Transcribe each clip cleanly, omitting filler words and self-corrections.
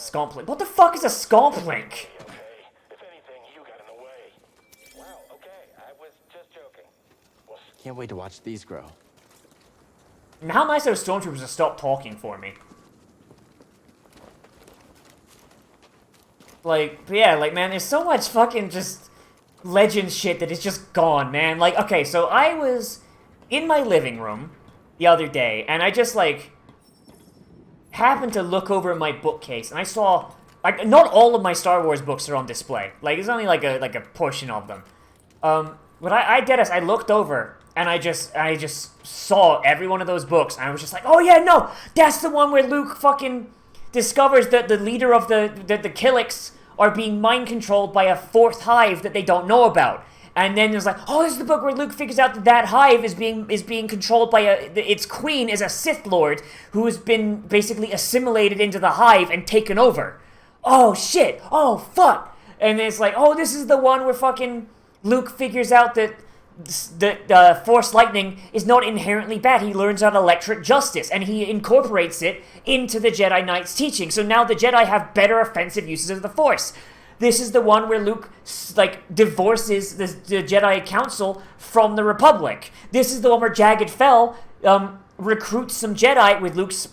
Scomp link. What the fuck is a scomp link? Okay. If anything, you got in the way. Wow, okay. I was just joking. Can't wait to watch these grow. And how nice those stormtroopers to stop talking for me. Like, but yeah, like, man, there's so much fucking just legend shit that is just gone, man. Like, okay, so I was in my living room the other day, and I just, like, happened to look over my bookcase, and I saw, like, not all of my Star Wars books are on display. Like, there's only, like a portion of them. But I looked over, and I just saw every one of those books, and I was just like, oh yeah, no, that's the one where Luke fucking discovers that the leader of the Killiks are being mind-controlled by a fourth hive that they don't know about. And then there's like, oh, this is the book where Luke figures out that that hive is being controlled by its queen is a Sith Lord who has been basically assimilated into the hive and taken over. Oh, shit. Oh, fuck. And it's like, oh, this is the one where fucking Luke figures out that Force lightning is not inherently bad. He learns about electric justice, and he incorporates it into the Jedi Knight's teaching. So now the Jedi have better offensive uses of the Force. This is the one where Luke, like, divorces the Jedi Council from the Republic. This is the one where Jagged Fell recruits some Jedi with Luke's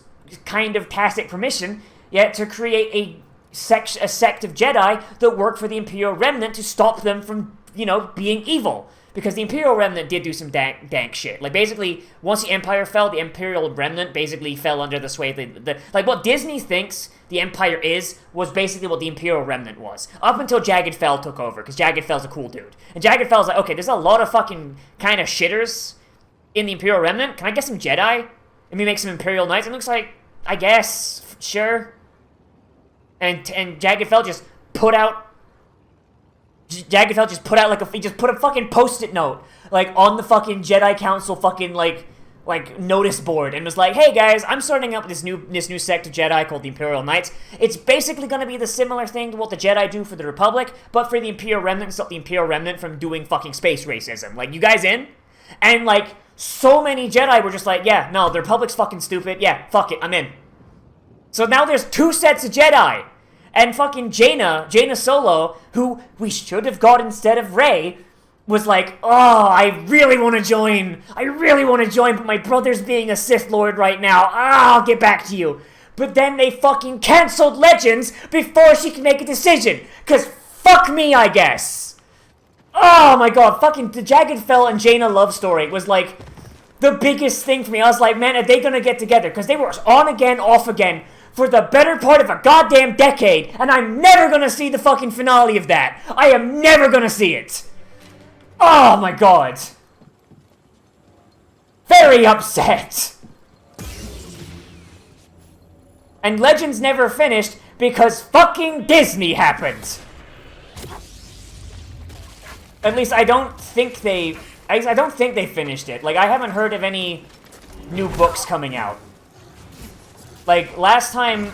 kind of tacit permission, yet to create a sect of Jedi that work for the Imperial Remnant to stop them from, you know, being evil. Because the Imperial Remnant did do some dank shit. Like, basically, once the Empire fell, the Imperial Remnant basically fell under the sway of like, what Disney thinks the Empire was basically what the Imperial Remnant was. Up until Jagged Fell took over, because Jagged Fell's a cool dude. And Jagged Fell's like, okay, there's a lot of fucking kind of shitters in the Imperial Remnant. Can I get some Jedi? And we make some Imperial Knights? And it looks like, I guess, sure. And Jagged Fell just put out like he just put a fucking post-it note, like, on the fucking Jedi Council fucking, like notice board, and was like, hey guys, I'm starting up this new sect of Jedi called the Imperial Knights. It's basically gonna be the similar thing to what the Jedi do for the Republic, but for the Imperial Remnant, stop the Imperial Remnant from doing fucking space racism. Like, you guys in? And, like, so many Jedi were just like, yeah, no, the Republic's fucking stupid, yeah, fuck it, I'm in. So now there's 2 sets of Jedi. And fucking Jaina Solo, who we should have got instead of Rey, was like, oh, I really want to join, but my brother's being a Sith Lord right now. I'll get back to you. But then they fucking cancelled Legends before she could make a decision. Because fuck me, I guess. Oh my god, fucking the Jagged Fell and Jaina love story was like the biggest thing for me. I was like, man, are they going to get together? Because they were on again, off again, for the better part of a goddamn decade, and I'm never gonna see the fucking finale of that. I am never gonna see it. Oh my god. Very upset. And Legends never finished because fucking Disney happened. At least I don't think they finished it. Like, I haven't heard of any new books coming out. Like, last time...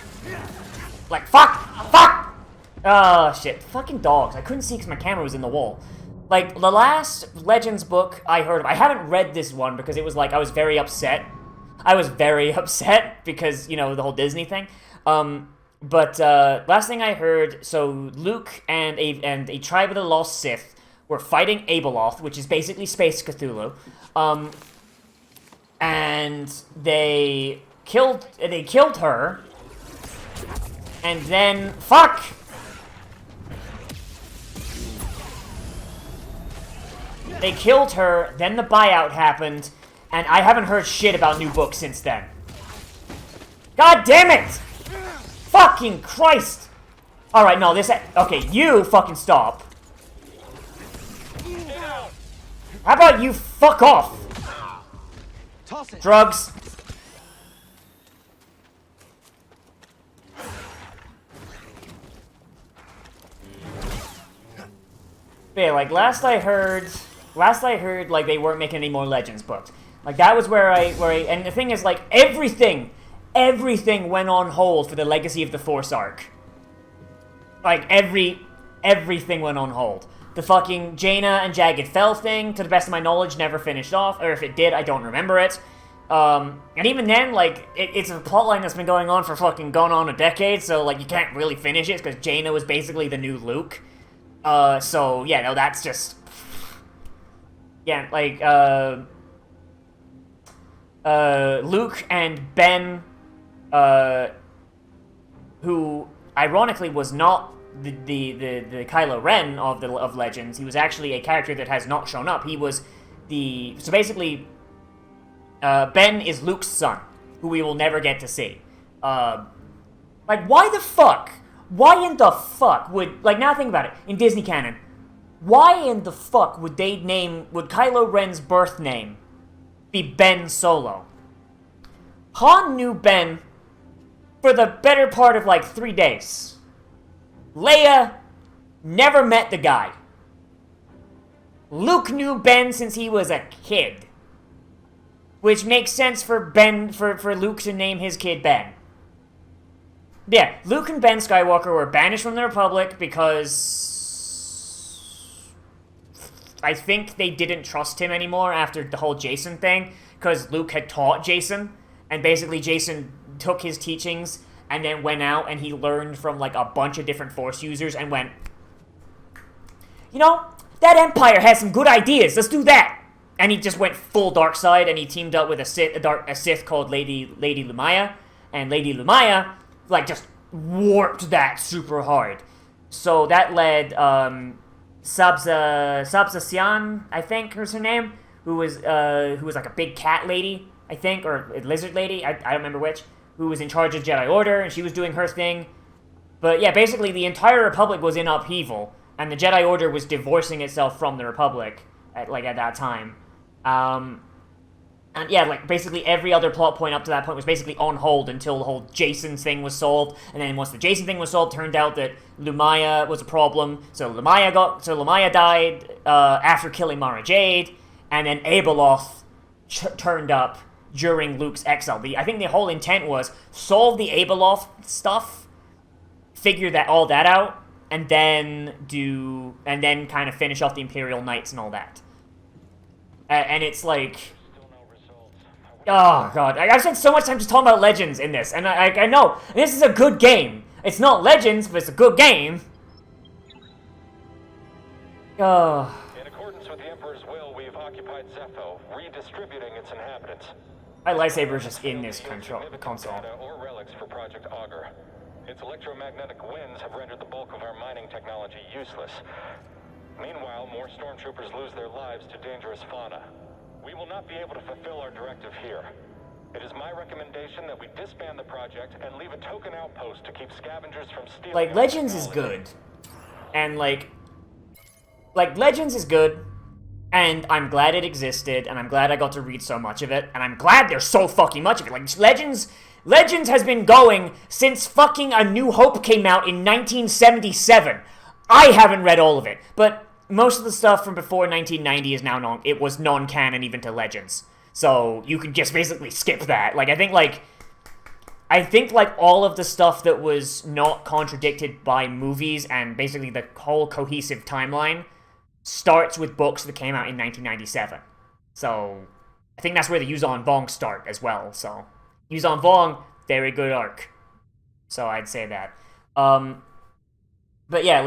Like, fuck! Oh, shit. Fucking dogs. I couldn't see because my camera was in the wall. Like, the last Legends book I heard of... I haven't read this one because it was like, I was very upset. Because, you know, the whole Disney thing. But last thing I heard... So, Luke and a tribe of the Lost Sith were fighting Abeloth, which is basically Space Cthulhu. And they killed her, and then, fuck! They killed her, then the buyout happened, and I haven't heard shit about new books since then. God damn it! Fucking Christ! Alright, no, okay, you fucking stop. How about you fuck off? Toss it. Drugs. Yeah, like, last I heard, like, they weren't making any more Legends books. Like, that was where I, and the thing is, like, everything went on hold for the Legacy of the Force arc. Like, everything went on hold. The fucking Jaina and Jagged Fell thing, to the best of my knowledge, never finished off, or if it did, I don't remember it. And even then, like, it's a plotline that's been going on for fucking gone on a decade, so, like, you can't really finish it, because Jaina was basically the new Luke. So, yeah, no, that's just... Yeah, like, Luke and Ben, who, ironically, was not the Kylo Ren of Legends. He was actually a character that has not shown up. He was so basically, Ben is Luke's son, who we will never get to see. Like, why the fuck? Why in the fuck would, like, now think about it, in Disney canon, why in the fuck would Kylo Ren's birth name be Ben Solo? Han knew Ben for the better part of, like, 3 days. Leia never met the guy. Luke knew Ben since he was a kid. Which makes sense for Luke to name his kid Ben. Yeah, Luke and Ben Skywalker were banished from the Republic because I think they didn't trust him anymore after the whole Jason thing, because Luke had taught Jason, and basically Jason took his teachings and then went out and he learned from, like, a bunch of different Force users and went, you know, that Empire has some good ideas, let's do that! And he just went full dark side, and he teamed up with a Sith called Lady Lumaya, and Lady Lumaya, like, just warped that super hard. So that led, Sabza Sian, I think was her name, who was like a big cat lady, I think, or a lizard lady, I don't remember which, who was in charge of Jedi Order, and she was doing her thing. But yeah, basically the entire Republic was in upheaval, and the Jedi Order was divorcing itself from the Republic at that time. And yeah, like, basically every other plot point up to that point was basically on hold until the whole Jason thing was solved, and then once the Jason thing was solved, it turned out that Lumaya was a problem, so Lumaya died, after killing Mara Jade, and then Abeloth turned up during Luke's exile. I think the whole intent was solve the Abeloth stuff, figure all that out, and then kind of finish off the Imperial Knights and all that. And it's like, oh god, I've spent so much time just talking about Legends in this, and I know, this is a good game. It's not Legends, but it's a good game. In accordance with the Emperor's will, we've occupied Zepho, redistributing its inhabitants. My lightsaber is just in this console. Data or relics for Project Augur. Its electromagnetic winds have rendered the bulk of our mining technology useless. Meanwhile, more stormtroopers lose their lives to dangerous fauna. We will not be able to fulfill our directive here. It is my recommendation that we disband the project and leave a token outpost to keep scavengers from stealing. Like, Legends is good. And, like, Legends is good. And I'm glad it existed, and I'm glad I got to read so much of it, and I'm glad there's so fucking much of it. Like, Legends has been going since fucking A New Hope came out in 1977. I haven't read all of it, but most of the stuff from before 1990 is now it was non-canon even to Legends. So you can just basically skip that. Like, I think all of the stuff that was not contradicted by movies and basically the whole cohesive timeline starts with books that came out in 1997. So I think that's where the Yuzon Vong start as well. So Yuzon Vong, very good arc. So I'd say that. But yeah,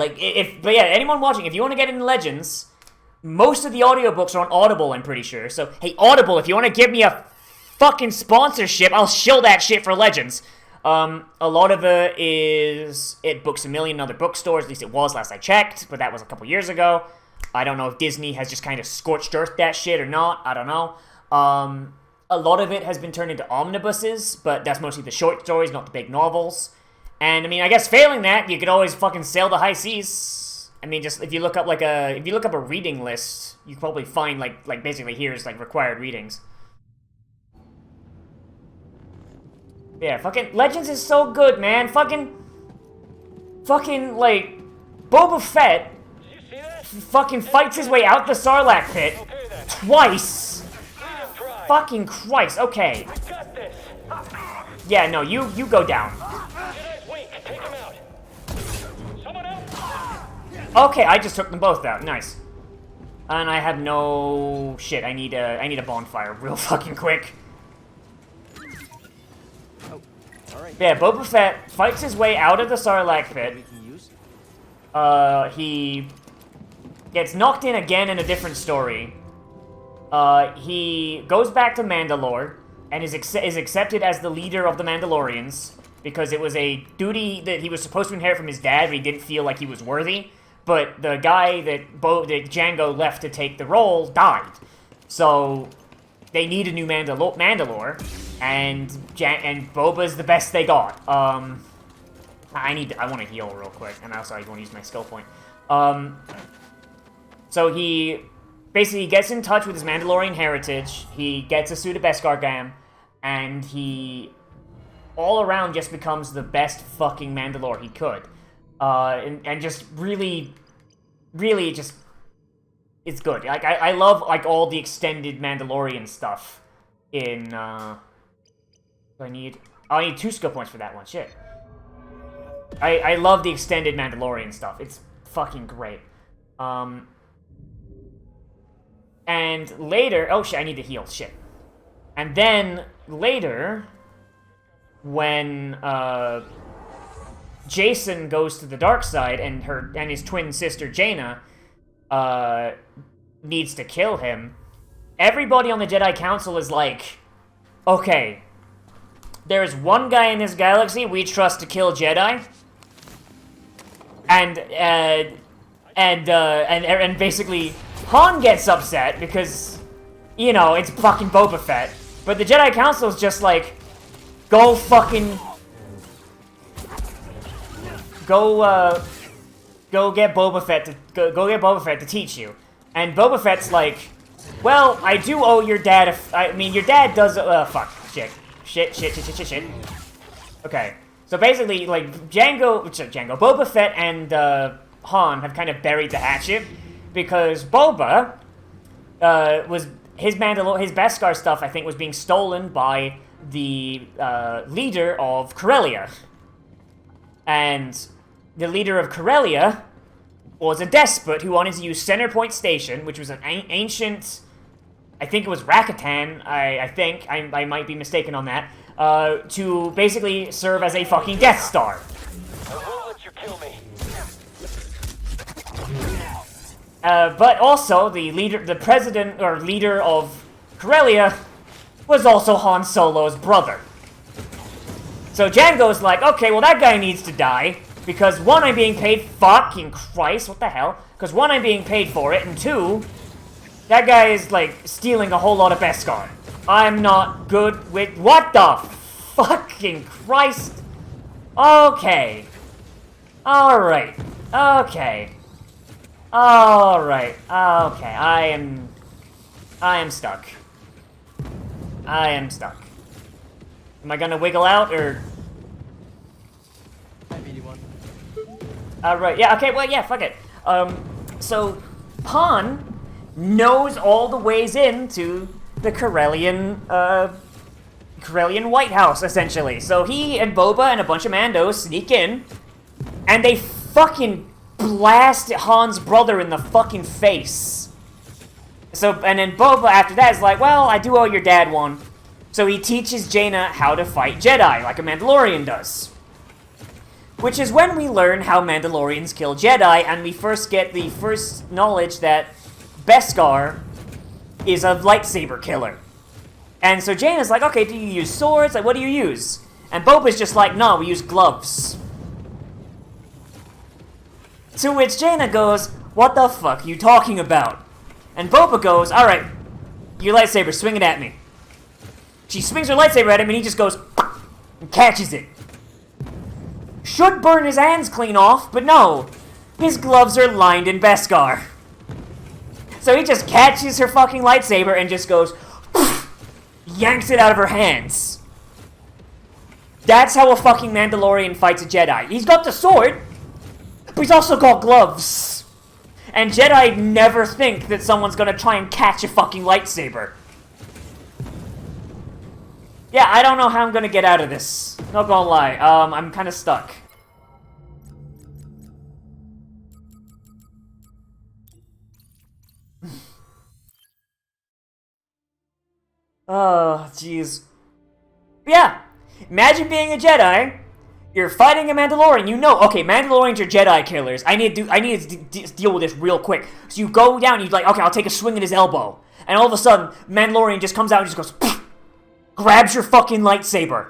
anyone watching, if you want to get into Legends, most of the audiobooks are on Audible, I'm pretty sure. So, hey, Audible, if you want to give me a fucking sponsorship, I'll shill that shit for Legends. A lot of it is at Books A Million and other bookstores, at least it was last I checked, but that was a couple years ago. I don't know if Disney has just kind of scorched earth that shit or not, I don't know. A lot of it has been turned into omnibuses, but that's mostly the short stories, not the big novels. And, I mean, I guess failing that, you could always fucking sail the high seas. I mean, just if you look up a reading list, you can probably find like basically here's like required readings. Yeah, fucking Legends is so good, man. Fucking like Boba Fett fucking fights his way out the Sarlacc pit twice. Fucking Christ. Okay. Yeah, no, you go down. Okay, I just took them both out. Nice. And I have no shit. I need a bonfire real fucking quick. Yeah, Boba Fett fights his way out of the Sarlacc pit. We can use. He gets knocked in again in a different story. He goes back to Mandalore and is accepted as the leader of the Mandalorians because it was a duty that he was supposed to inherit from his dad, but he didn't feel like he was worthy. But the guy that Django left to take the role died, so they need a new Mandalore, and Boba's the best they got. I want to heal real quick, and also I want to use my skill point. So he basically gets in touch with his Mandalorian heritage. He gets a suit of Beskar Gam, and he all around just becomes the best fucking Mandalore he could. And just really just, it's good. Like, I love, like, all the extended Mandalorian stuff in, I need 2 skill points for that one, shit. I love the extended Mandalorian stuff. It's fucking great. And later, oh shit, I need to heal, shit. And then, later, when, Jason goes to the dark side, and his twin sister Jaina needs to kill him. Everybody on the Jedi Council is like, okay, there's one guy in this galaxy we trust to kill Jedi, and basically Han gets upset because, you know, it's fucking Boba Fett. But the Jedi Council is just like, go fucking. Go get Boba Fett to go get Boba Fett to teach you. And Boba Fett's like, well, I do owe your dad your dad does fuck shit. Okay. So basically, like, Boba Fett and Han have kind of buried the hatchet because Boba was his Beskar stuff, I think, was being stolen by the leader of Corellia. And the leader of Corellia was a despot who wanted to use Centerpoint Station, which was an ancient, I think it was Rakatan, I might be mistaken on that, to basically serve as a fucking Death Star. I won't let you kill me. But also, the president, or leader of Corellia, was also Han Solo's brother. So Django's like, okay, well that guy needs to die, because one, I'm being paid, fucking Christ, what the hell? Because one, I'm being paid for it, and two, that guy is, like, stealing a whole lot of Beskar. I'm not good with, what the fucking Christ? Okay. Alright. Okay. Alright. Okay, I am stuck. I am stuck. Am I gonna wiggle out, or? Right, yeah, okay, well, yeah, fuck it. So, Han knows all the ways into the Corellian White House, essentially. So he and Boba and a bunch of Mandos sneak in, and they fucking blast Han's brother in the fucking face. So, and then Boba, after that, is like, well, I do owe your dad one. So he teaches Jaina how to fight Jedi, like a Mandalorian does. Which is when we learn how Mandalorians kill Jedi, and we first get the first knowledge that Beskar is a lightsaber killer. And so Jaina's like, okay, do you use swords? Like, what do you use? And Boba's just like, no, we use gloves. To which Jaina goes, what the fuck are you talking about? And Boba goes, alright, your lightsaber, swing it at me. She swings her lightsaber at him, and he just goes, and catches it. Should burn his hands clean off, but no. His gloves are lined in Beskar. So he just catches her fucking lightsaber and just goes, yanks it out of her hands. That's how a fucking Mandalorian fights a Jedi. He's got the sword, but he's also got gloves. And Jedi never think that someone's gonna try and catch a fucking lightsaber. Yeah, I don't know how I'm gonna get out of this. Not gonna lie, I'm kinda stuck. Oh, jeez. Yeah, Imagine being a Jedi. You're fighting a Mandalorian. You know, okay, Mandalorians are Jedi killers. I need to deal with this real quick. So you go down. You're like, okay, I'll take a swing at his elbow. And all of a sudden, Mandalorian just comes out and just goes, pfft, grabs your fucking lightsaber,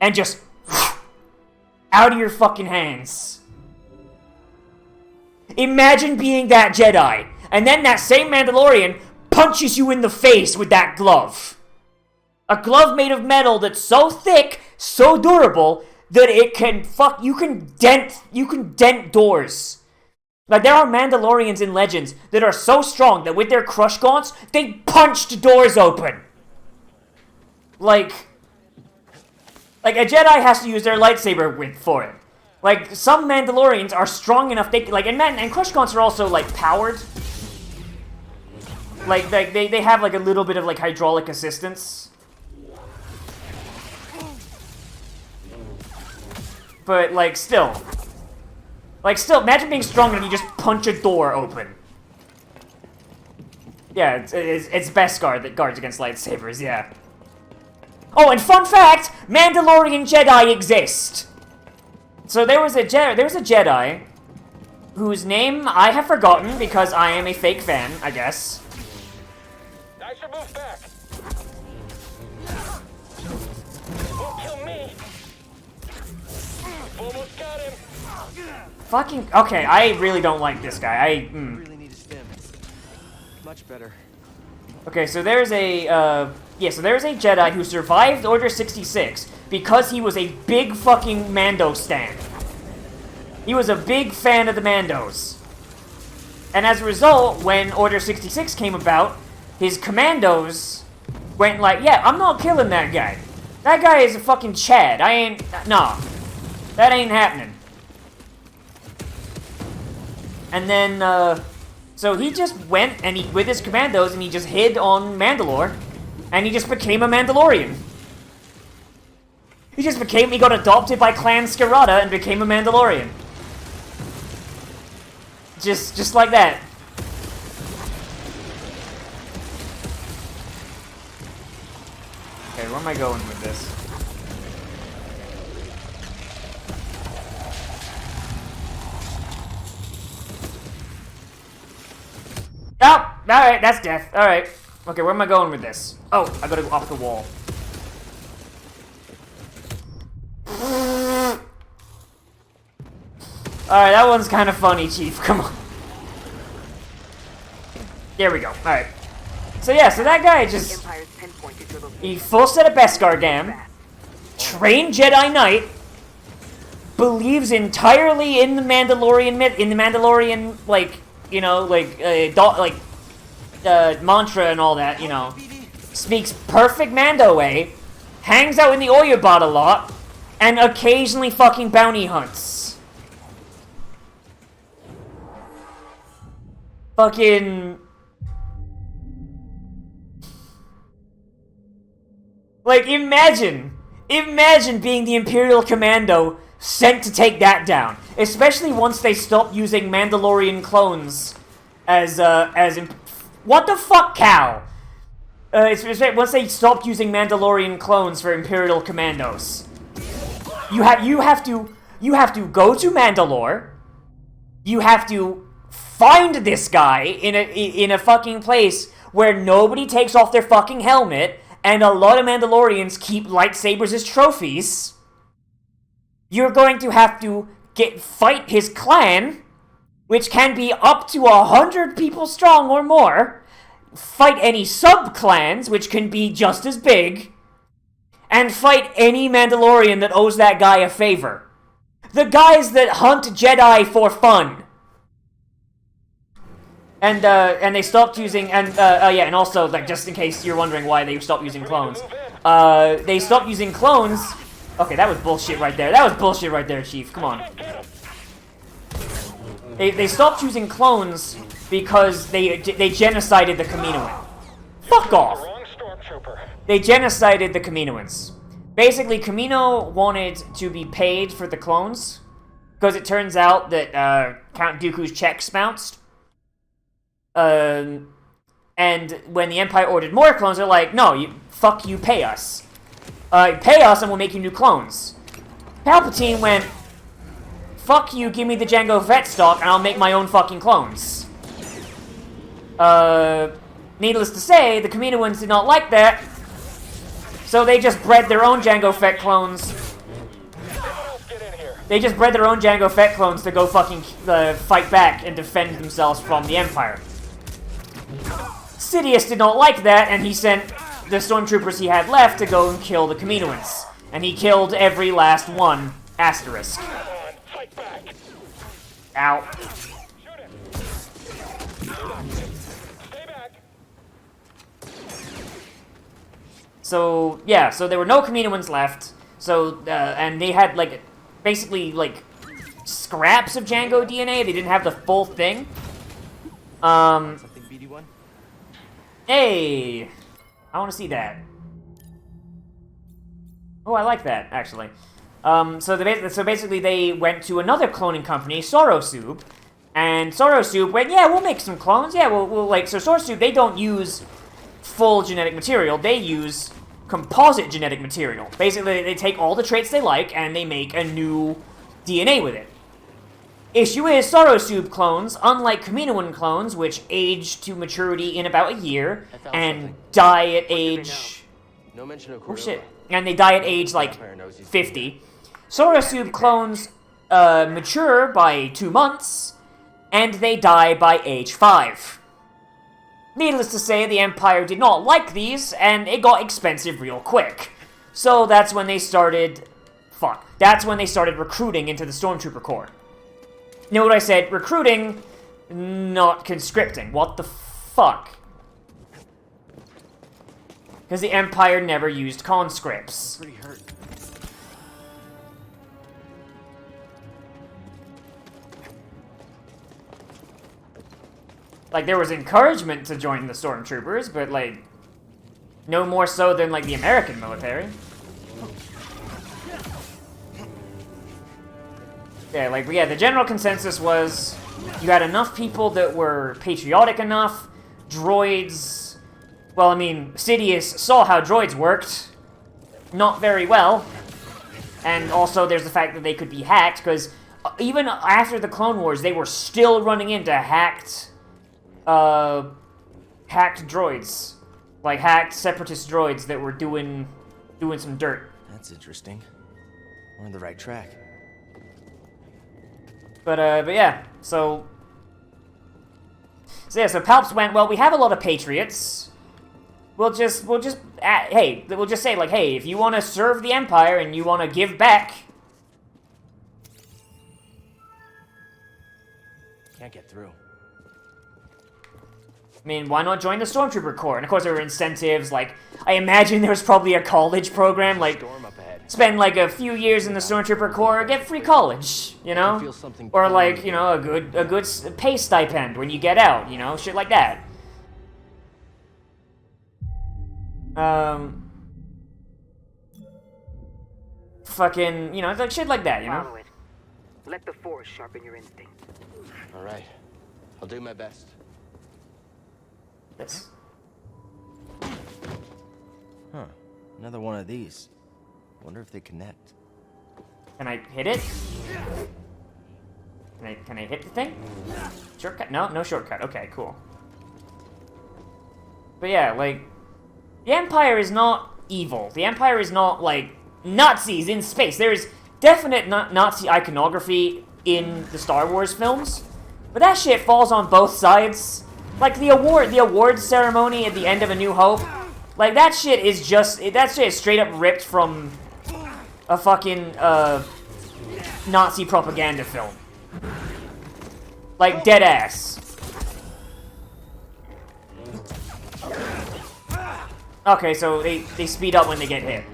and just pfft, out of your fucking hands. Imagine being that Jedi, and then that same Mandalorian punches you in the face with that glove. A glove made of metal that's so thick, so durable, that it can you can dent doors. Like, there are Mandalorians in Legends that are so strong that with their crush gaunts, they punched doors open. Like a Jedi has to use their lightsaber for it. Like, some Mandalorians are strong enough, and crush gaunts are also, like, powered. Like, they have, like, a little bit of, like, hydraulic assistance. But, like, still, imagine being strong enough and you just punch a door open. Yeah, it's Beskar that guards against lightsabers, yeah. Oh, and fun fact, Mandalorian Jedi exist! So there was a Jedi whose name I have forgotten because I am a fake fan, I guess. I should move back. Won't kill me. Almost got him. Fucking, okay, I really don't like this guy. Really need to stim. Much better. Okay, so there's a Jedi who survived Order 66 because he was a big fucking Mando stan. He was a big fan of the Mandos. And as a result, when Order 66 came about, his commandos went like, yeah, I'm not killing that guy. That guy is a fucking Chad. Nah. That ain't happening. And then, so he just went and with his commandos and he just hid on Mandalore, and he just became a Mandalorian. He got adopted by Clan Scarada and became a Mandalorian. Just like that. Okay, where am I going with this? Oh! Alright, that's death. Alright. Okay, where am I going with this? Oh, I gotta go off the wall. Alright, that one's kind of funny, Chief. Come on. There we go. Alright. So yeah, so that guy just... He full set of Beskar Gam, trained Jedi Knight, believes entirely in the Mandalorian myth, in the Mandalorian, like, you know, like, mantra and all that, you know. Speaks perfect Mando way, hangs out in the Oyabot a lot, and occasionally fucking bounty hunts. Fucking... Like, imagine being the Imperial Commando sent to take that down. Especially once they stopped using Mandalorian clones as what the fuck, Cal? Once they stopped using Mandalorian clones for Imperial Commandos. You have to go to Mandalore. You have to find this guy in a fucking place where nobody takes off their fucking helmet. And a lot of Mandalorians keep lightsabers as trophies. You're going to have to fight his clan, which can be up to 100 people strong or more. Fight any sub-clans, which can be just as big. And fight any Mandalorian that owes that guy a favor. The guys that hunt Jedi for fun. And they stopped using, and also, like, just in case you're wondering why they stopped using clones. They stopped using clones. Okay, that was bullshit right there. That was bullshit right there, Chief. Come on. They stopped using clones because they genocided the Kaminoan. Fuck off. They genocided the Kaminoans. Basically, Kamino wanted to be paid for the clones because it turns out that Count Dooku's checks bounced. And when the Empire ordered more clones, they're like, no, you pay us. Pay us and we'll make you new clones. Palpatine went, fuck you, give me the Jango Fett stock and I'll make my own fucking clones. Needless to say, the Kaminoans did not like that, so they just bred their own Jango Fett clones. They just bred their own Jango Fett clones to go fucking fight back and defend themselves from the Empire. Sidious did not like that, and he sent the stormtroopers he had left to go and kill the Kaminoans. And he killed every last one. Asterisk. Ow. So, yeah, so there were no Kaminoans left. So, and they had, like, basically, like, scraps of Jango DNA. They didn't have the full thing. Something BD1? Hey! I want to see that. Oh, I like that, actually. So basically they went to another cloning company, Sorosub, and Sorosub went, yeah, we'll make some clones, yeah, we'll like, so Sorosub, they don't use full genetic material, they use composite genetic material. Basically, they take all the traits they like, and they make a new DNA with it. Issue is, Sorosub clones, unlike Kaminoan clones, which age to maturity in about a year, and die at age... No mention of oh shit. And they die at age, like, 50. Sorosub clones mature by 2 months, and they die by age 5. Needless to say, the Empire did not like these, and it got expensive real quick. So that's when they started... That's when they started recruiting into the Stormtrooper Corps. Note I said recruiting, not conscripting. What the fuck? Because the Empire never used conscripts. Pretty hurt. Like, there was encouragement to join the Stormtroopers, but, like, no more so than, like, the American military. Yeah, like, yeah, the general consensus was you had enough people that were patriotic enough, droids... Well, I mean, Sidious saw how droids worked. Not very well. And also, there's the fact that they could be hacked, because even after the Clone Wars, they were still running into hacked droids. Like, hacked separatist droids that were doing some dirt. That's interesting. We're on the right track. But yeah, so Palps went, well, we have a lot of patriots. We'll just say, like, hey, if you want to serve the Empire and you want to give back... Can't get through. I mean, why not join the Stormtrooper Corps? And of course there were incentives, like, I imagine there was probably a college program, like, spend, like, a few years in the Stormtrooper Corps, get free college, you know? Or, like, you know, a good pay stipend when you get out, you know? Shit like that. Fucking, you know, it's like shit like that, you know? Follow it. Let the Force sharpen your instinct. All right. I'll do my best. This. Huh. Another one of these. Wonder if they connect. Can I hit it? Can I hit the thing? Shortcut? No shortcut. Okay, cool. But yeah, like, the Empire is not evil. The Empire is not, like, Nazis in space. There is definite Nazi iconography in the Star Wars films, but that shit falls on both sides. Like, the awards ceremony at the end of A New Hope, like, that shit is straight up ripped from a fucking, Nazi propaganda film. Like, dead ass. Okay, so they speed up when they get hit.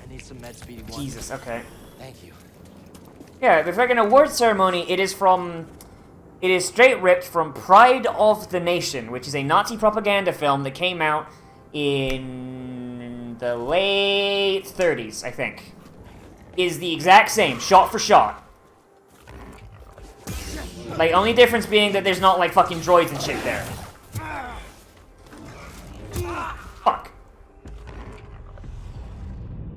I need some med speed. Jesus, okay. Thank you. Yeah, the fucking award ceremony, it is straight ripped from Pride of the Nation, which is a Nazi propaganda film that came out in the late 30s, I think. Is the exact same, shot for shot. Like, only difference being that there's not, like, fucking droids and shit there. Fuck.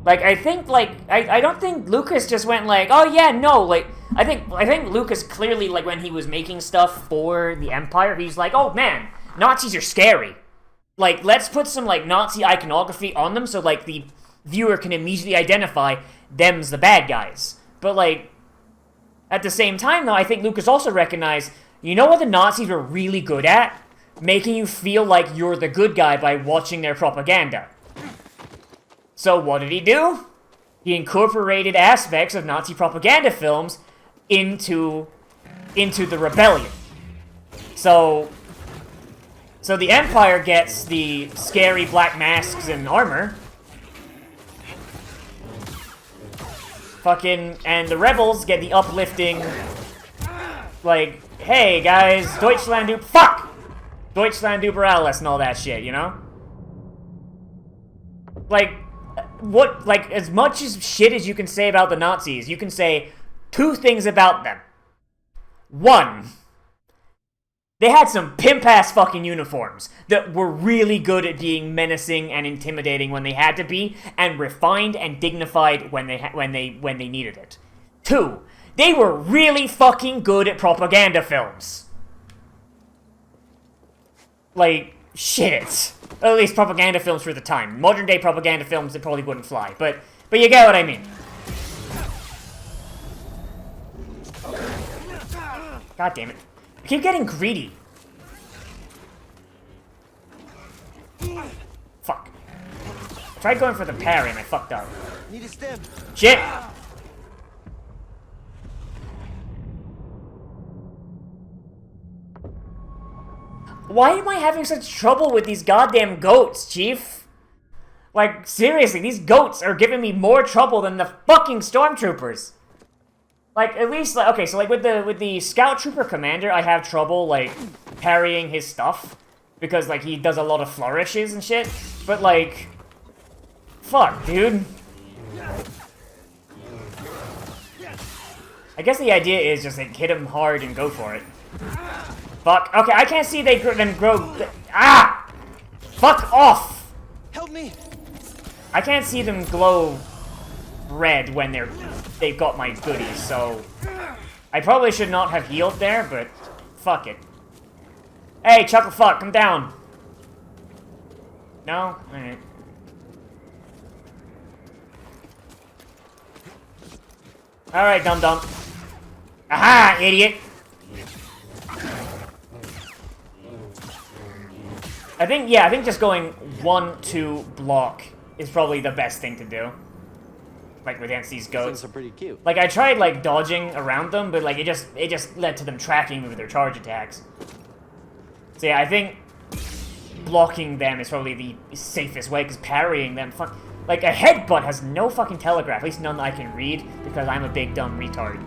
Like, I think, like, I don't think Lucas just went like, oh yeah, no, like, I think Lucas clearly, like, when he was making stuff for the Empire, he's like, oh man, Nazis are scary. Like, let's put some, like, Nazi iconography on them so, like, the viewer can immediately identify them's the bad guys. But, like, at the same time, though, I think Lucas also recognized, you know what the Nazis were really good at? Making you feel like you're the good guy by watching their propaganda. So what did he do? He incorporated aspects of Nazi propaganda films into the rebellion. So the Empire gets the scary black masks and armor. And the rebels get the uplifting, like, hey guys, Deutschland über alles and all that shit, you know? Like, as much as shit as you can say about the Nazis, you can say two things about them. One, they had some pimp-ass fucking uniforms that were really good at being menacing and intimidating when they had to be, and refined and dignified when they needed it. Two, they were really fucking good at propaganda films. Like, shit. At least propaganda films for the time. Modern day propaganda films, it probably wouldn't fly, but you get what I mean. God damn it. I keep getting greedy. Fuck. I tried going for the parry and I fucked up. Need a stem. Shit! Why am I having such trouble with these goddamn goats, Chief? Like, seriously, these goats are giving me more trouble than the fucking stormtroopers. Like, at least, like, okay, so, like, with the Scout Trooper Commander, I have trouble, like, parrying his stuff. Because, like, he does a lot of flourishes and shit. But, like, fuck, dude. I guess the idea is just, like, hit him hard and go for it. Fuck. Okay, I can't see them grow. Ah! Fuck off! Help me! I can't see them glow red when they've got my goodies, so I probably should not have healed there, but fuck it. Hey, chuckle fuck, come down. No? Alright. Alright, dum-dum. Aha, idiot! I think just going 1-2 block is probably the best thing to do. Like, against these goats. Things are pretty cute. Like, I tried, like, dodging around them, but, like, it just led to them tracking me with their charge attacks. So, yeah, I think blocking them is probably the safest way, because parrying them, like, a headbutt has no fucking telegraph, at least none that I can read, because I'm a big, dumb retard.